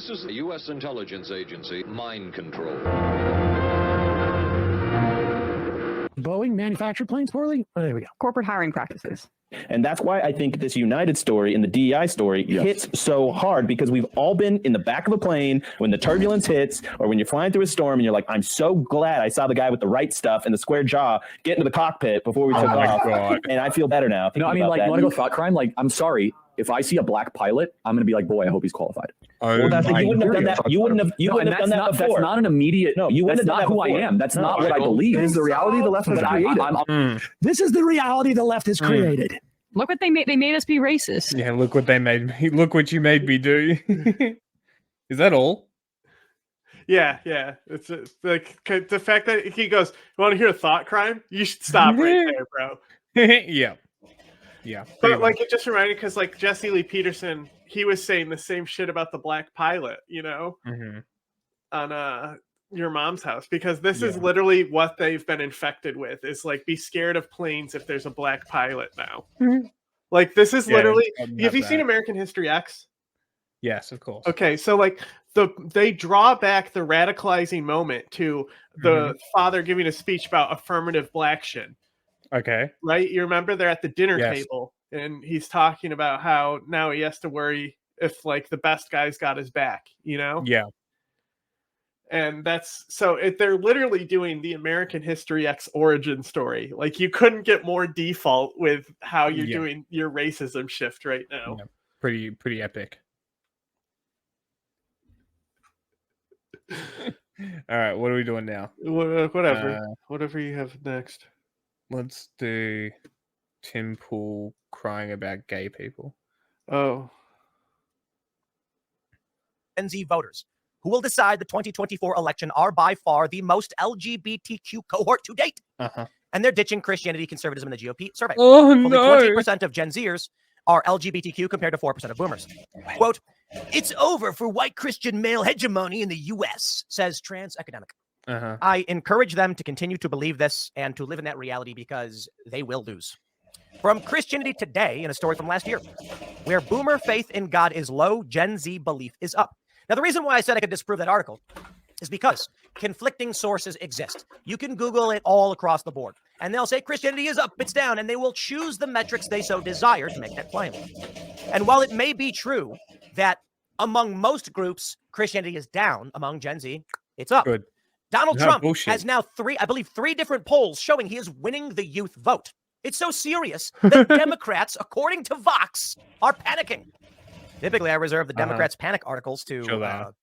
This is the U.S. intelligence agency, mind control. Boeing manufactured planes poorly? Oh, there we go. Corporate hiring practices. And that's why I think this United story and the DEI story hits so hard, because we've all been in the back of a plane when the turbulence hits, or when you're flying through a storm and you're like, I'm so glad I saw the guy with the right stuff and the square jaw get into the cockpit before we took off. God. And I feel better now. No, I mean, like, you want to go thought crime? Like, I'm sorry. If I see a black pilot, I'm going to be like, boy, I hope he's qualified. Well, that's you wouldn't have done that. You wouldn't have done that before. That's not an immediate. No, you wouldn't that's have done not that who before. I am. That's not what I believe. This is the reality the left has created. This is the reality the left has created. Look what they made. They made us be racist. Yeah, look what they made me. Look what you made me do. Is that all? Yeah. It's like the fact that he goes, "You want to hear a thought crime? You should stop right there, bro." Yeah. But like it just reminded, because like Jesse Lee Peterson, he was saying the same shit about the black pilot, on Your Mom's House, because this is literally what they've been infected with, is like, be scared of planes if there's a black pilot now. Like, this is literally. Have you seen American History X? Yes, of course. Okay, so like they draw back the radicalizing moment to the father giving a speech about affirmative action. Okay. Right? You remember they're at the dinner table and he's talking about how now he has to worry if like the best guy's got his back, Yeah. And that's so they're literally doing the American History X origin story. Like, you couldn't get more default with how you're doing your racism shift right now. Yeah. Pretty epic. All right, what are we doing now? Whatever you have next. Let's do Tim Pool crying about gay people. Oh. Gen Z voters who will decide the 2024 election are by far the most LGBTQ cohort to date. And they're ditching Christianity, conservatism in the GOP survey. Oh, Only no. 20% of Gen Zers are LGBTQ compared to 4% of boomers. Quote, "It's over for white Christian male hegemony in the U.S., says trans academic. I encourage them to continue to believe this and to live in that reality, because they will lose. From Christianity Today, in a story from last year, where boomer faith in God is low, Gen Z belief is up. Now, the reason why I said I could disprove that article is because conflicting sources exist. You can Google it all across the board, and they'll say Christianity is up, it's down, and they will choose the metrics they so desire to make that claim. And while it may be true that among most groups, Christianity is down, among Gen Z, it's up. Good. Donald Trump has now three different polls showing he is winning the youth vote. It's so serious that Democrats, according to Vox, are panicking. Typically, I reserve the Democrats' panic articles to,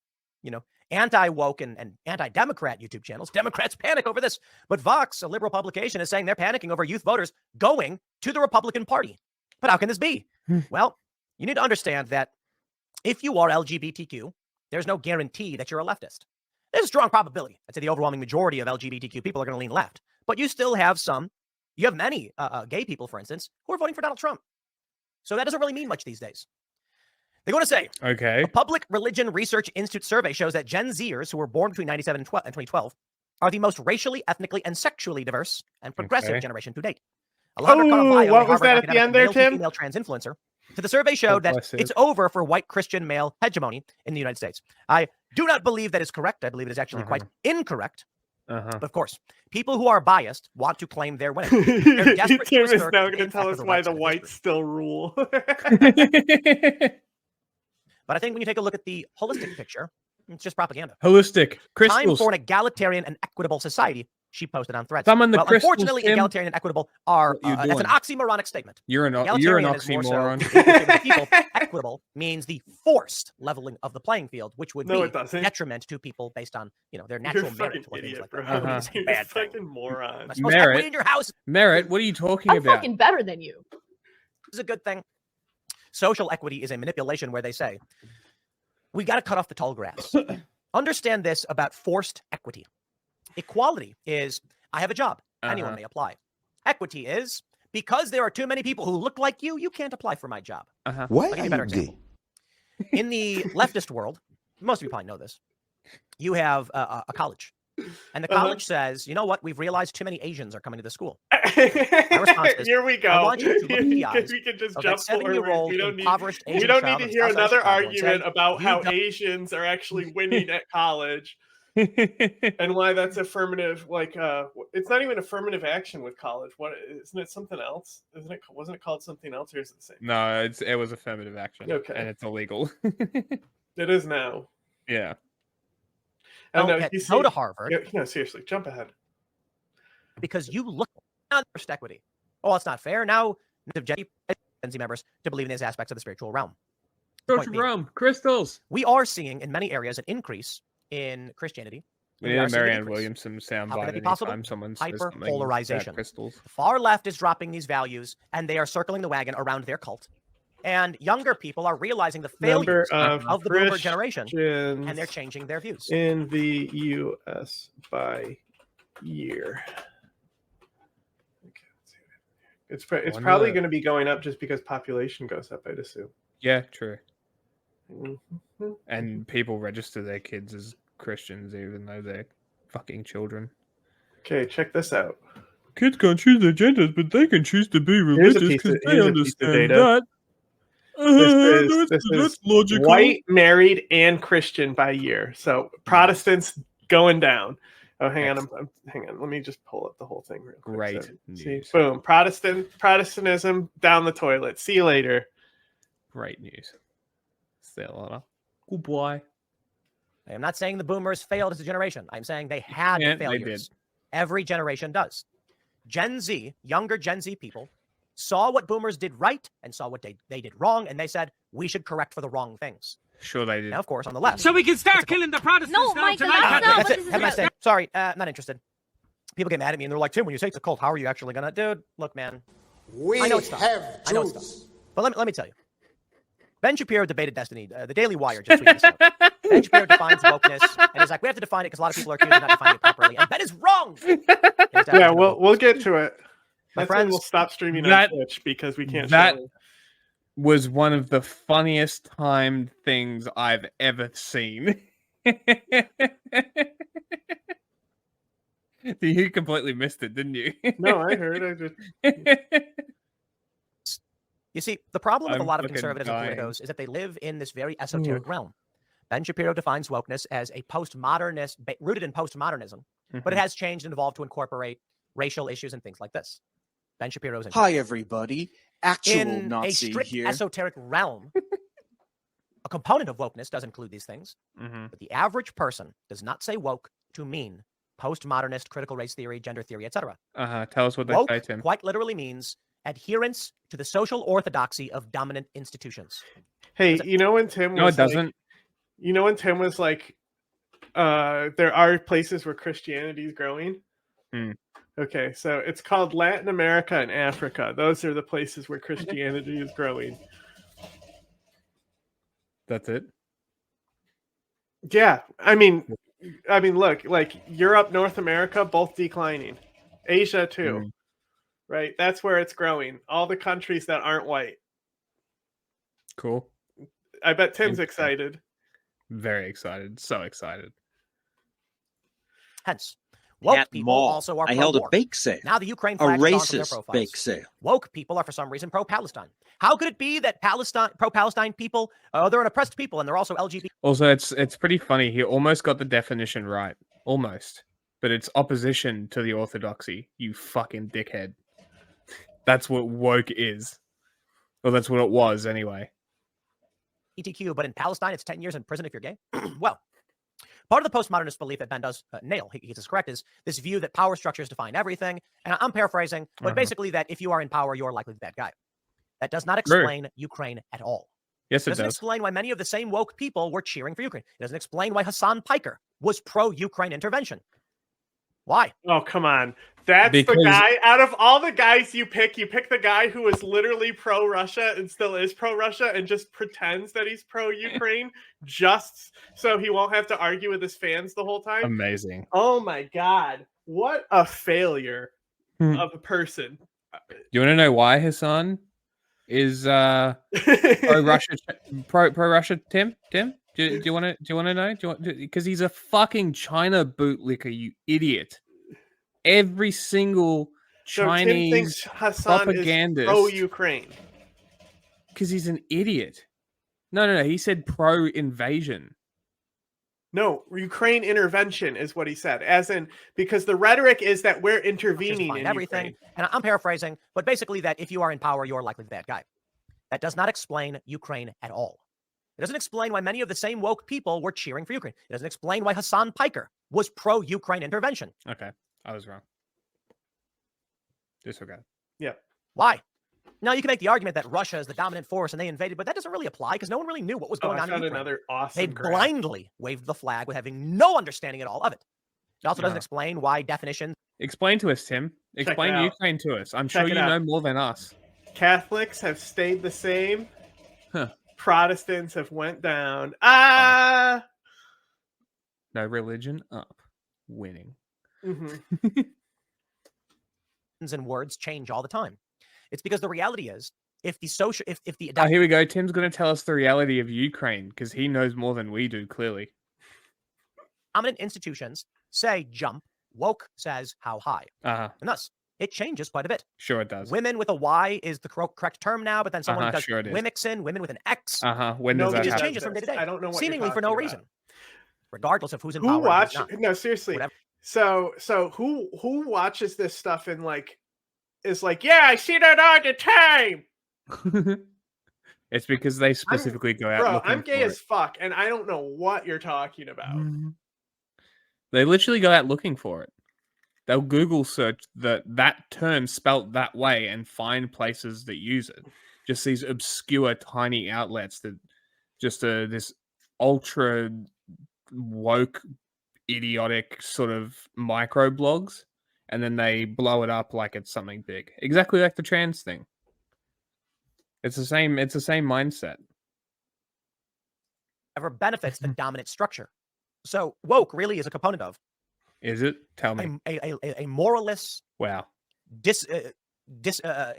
anti-woke and anti-Democrat YouTube channels. Democrats panic over this. But Vox, a liberal publication, is saying they're panicking over youth voters going to the Republican Party. But how can this be? Well, you need to understand that if you are LGBTQ, there's no guarantee that you're a leftist. There's a strong probability. I'd say the overwhelming majority of LGBTQ people are going to lean left. But you still have you have many gay people, for instance, who are voting for Donald Trump. So that doesn't really mean much these days. They go on to say, a Public Religion Research Institute survey shows that Gen Zers who were born between 1997 and 2012 are the most racially, ethnically, and sexually diverse and progressive generation to date. What was that at the end there, Tim? Female trans influencer. So the survey showed that it's over for white Christian male hegemony in the United States. I do not believe that is correct. I believe it is actually quite incorrect. But of course, people who are biased want to claim their winning. Tim is now going to tell us why the whites still rule. But I think when you take a look at the holistic picture, it's just propaganda. Holistic. Crystals. Time for an egalitarian and equitable society, she posted on Threads. Summon the crystals, unfortunately, Tim. egalitarian and equitable are, that's an oxymoronic statement. You're an Egalitarian is more oxymoron. so people. Equitable means the forced leveling of the playing field, which would be detriment to people based on their natural merit. Idiot, You're a fucking moron. Merit in your house. Merit, what are you talking about? I'm fucking better than you. This is a good thing. Social equity is a manipulation where they say, we got to cut off the tall grass. Understand this about forced equity. Equality is, I have a job. Anyone may apply. Equity is, because there are too many people who look like you, you can't apply for my job. Why I'll give you a better example. In the leftist world, most of you probably know this, you have a college. And the college says, you know what? We've realized too many Asians are coming to the school. My response is, here we go. I want you to look in the eyes we can just of jump that 7-year-old impoverished Asian child need to in hear Southwest another Chicago and argument say, about how don't- Asians are actually winning at college. And why that's affirmative, like it's not even affirmative action with college. What isn't it something else? Wasn't it called something else, or is it the same? No, it was affirmative action. Okay. And it's illegal. It is now. Yeah. Don't go to Harvard. No, seriously, jump ahead. Because you look at first equity. Oh, it's not fair. Now Gen Z members to believe in these aspects of the spiritual realm. Spiritual realm, crystals. We are seeing in many areas an increase in Christianity. We need a Marianne Williamson soundbite anytime someone says something hyperpolarization. about crystals. The far left is dropping these values, and they are circling the wagon around their cult. And younger people are realizing the failures of the boomer generation, and they're changing their views. In the U.S. by year. It's probably going to be going up just because population goes up, I'd assume. Yeah, true. Mm-hmm. And people register their kids as Christians even though they're fucking children. Okay, check this out. Kids can't choose their genders, but they can choose to be religious because they understand that. This is logical. White, married, and Christian by year. So Protestants going down. Oh, hang on. Hang on. Let me just pull up the whole thing real quick. Great See, boom. Protestantism down the toilet. See you later. Great news. Goodbye. I'm not saying the boomers failed as a generation. I'm saying they had failures. Every generation does. Gen Z, younger Gen Z people, saw what boomers did right and saw what they did wrong, and they said, we should correct for the wrong things. Sure they did. Now, of course, on the left. So we can start killing the Protestants. No, Michael, that's not what this is Have a nice about. day. Sorry, not interested. People get mad at me, and they're like, Tim, when you say it's a cult, how are you actually going to... Dude, look, man. I know it's tough. I know it's tough. But let me tell you. Ben Shapiro debated Destiny. The Daily Wire just tweeted this out. Ben Shapiro defines wokeness, and he's like, we have to define it because a lot of people are accused of not defining it properly. And Ben is wrong. Yeah, we'll get to it. My friends, we'll stop streaming on Twitch because we can't. That was one of the funniest timed things I've ever seen. You completely missed it, didn't you? No, I heard. I just. You see, the problem with a lot of conservatives and politicos is that they live in this very esoteric realm. Ben Shapiro defines wokeness as a postmodernist, rooted in postmodernism, but it has changed and evolved to incorporate racial issues and things like this. Ben Shapiro's Hi, everybody. Actual in Nazi a strict here. esoteric realm. A component of wokeness does include these things, but the average person does not say woke to mean postmodernist, critical race theory, gender theory, etc. Tell us what they Woke say, Tim. quite literally means adherence to the social orthodoxy of dominant institutions. Hey, you know when Tim was No, it doesn't. Like, you know when Tim was like, there are places where Christianity is growing? Okay, so it's called Latin America and Africa. Those are the places where Christianity is growing. That's it? Yeah, I mean, look, like Europe, North America, both declining. Asia too, right? That's where it's growing. All the countries that aren't white. Cool. I bet Tim's excited. Very excited. So excited. Hence, woke people also are I pro-war. held a bake sale. Now the Ukraine A flag is gone from their racist profiles. bake sale. Woke people are for some reason pro-Palestine. How could it be that pro-Palestine people, they're an oppressed people and they're also LGBT? Also, it's pretty funny. He almost got the definition right. Almost. But it's opposition to the orthodoxy, you fucking dickhead. That's what woke is. Well, that's what it was anyway. ETQ, but in Palestine, it's 10 years in prison if you're gay. Well, part of the postmodernist belief that Ben does nail, he gets this correct, is this view that power structures define everything. And I'm paraphrasing, but basically that if you are in power, you're likely the bad guy. That does not explain Ukraine at all. Yes, it doesn't does. explain why many of the same woke people were cheering for Ukraine. It doesn't explain why Hassan Piker was pro-Ukraine intervention. Why? Oh, come on. That's the guy. Out of all the guys you pick the guy who is literally pro-Russia and still is pro-Russia and just pretends that he's pro-Ukraine just so he won't have to argue with his fans the whole time. Amazing. Oh, my God. What a failure of a person. You want to know why Hassan is pro-Russia, Tim? Do you want to know? Because he's a fucking China bootlicker, you idiot. Every single Chinese Tim thinks Hassan propagandist is pro-Ukraine. Because he's an idiot. No. He said pro-invasion. No, Ukraine intervention is what he said. As in, because the rhetoric is that we're intervening in everything. Ukraine. And I'm paraphrasing, but basically that if you are in power, you're likely the bad guy. That does not explain Ukraine at all. It doesn't explain why many of the same woke people were cheering for Ukraine. It doesn't explain why Hassan Piker was pro-Ukraine intervention. Okay, I was wrong. Disregard. Yeah. Why? Now, you can make the argument that Russia is the dominant force and they invaded, but that doesn't really apply because no one really knew what was going on in Ukraine. Another awesome they graph. blindly waved the flag with having no understanding at all of it. It also doesn't explain why definitions. Explain to us, Tim. Explain Ukraine to us. I'm sure you know more than us. Catholics have stayed the same. Huh. Protestants have went down. No religion up. Winning. Mm-hmm. And words change all the time. It's because the reality is, if the here we go. Tim's going to tell us the reality of Ukraine because he knows more than we do. Clearly, dominant institutions say jump. Woke says how high, and thus it changes quite a bit. Sure, it does. Women with a Y is the correct term now, but then someone does sure Wimixin, women with an X. When does that it just happen? changes from day to day. I don't know what seemingly for no reason, regardless of who's in who power. Watch? Who's not. No, seriously. Whatever. So who watches this stuff and like is like, yeah, I see that all the time. It's because they specifically go out. Bro, looking I'm gay for as fuck, and I don't know what you're talking about. They literally go out looking for it. They'll Google search that term spelt that way and find places that use it. Just these obscure, tiny outlets that just this ultra woke, idiotic sort of micro blogs, and then they blow it up like it's something big. Exactly like the trans thing. It's the same mindset. Ever benefits the dominant structure. So woke really is a component of. Is it? Tell me. A moralist. Wow.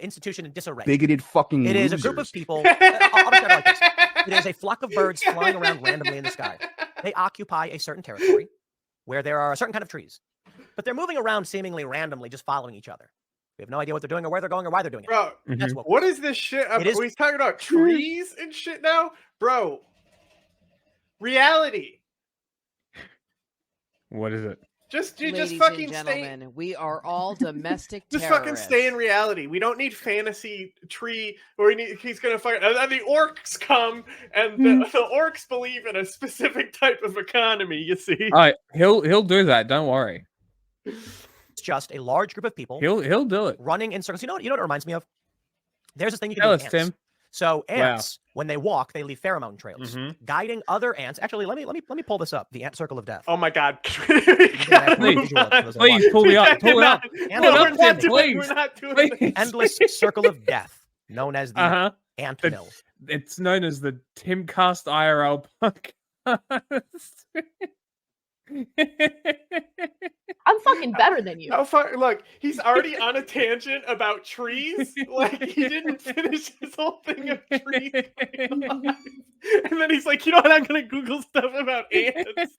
Institution in disarray. Bigoted fucking It is losers. a group of people. I'll describe it like this. It is a flock of birds flying around randomly in the sky. They occupy a certain territory where there are a certain kind of trees. But they're moving around seemingly randomly, just following each other. We have no idea what they're doing or where they're going or why they're doing it. Bro, That's what is this shit? He's talking about trees and shit now? Bro, reality. What is it? Just Ladies fucking and gentlemen, we are all domestic just terrorists. fucking stay in reality. We don't need fantasy tree, or he's gonna fucking. And the orcs come, and the orcs believe in a specific type of economy. You see? All right, he'll do that. Don't worry. It's just a large group of people. He'll do it. Running in circles. You know what it reminds me of? There's this thing you can Tell do us, with ants. Tim. So ants, when they walk, they leave pheromone trails, guiding other ants. Actually, let me pull this up. The ant circle of death. Oh my god! Please pull me up. Pull it up. We're not doing this. Endless circle of death, known as the ant mill. It's known as the Timcast IRL podcast. I'm fucking better than you. How far? Look, he's already on a tangent about trees. Like he didn't finish his whole thing of trees. And then he's like, you know what? I'm gonna Google stuff about ants.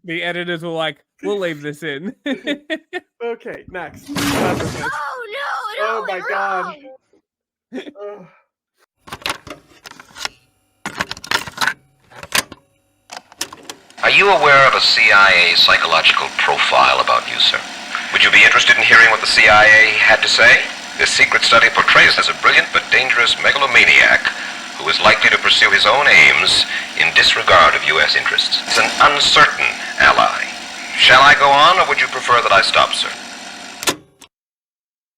The editors were like, "We'll leave this in." Okay, next. Oh no! Oh my god. Ugh. Are you aware of a CIA psychological profile about you, sir? Would you be interested in hearing what the CIA had to say? This secret study portrays as a brilliant but dangerous megalomaniac who is likely to pursue his own aims in disregard of U.S. interests. He's an uncertain ally. Shall I go on, or would you prefer that I stop, sir?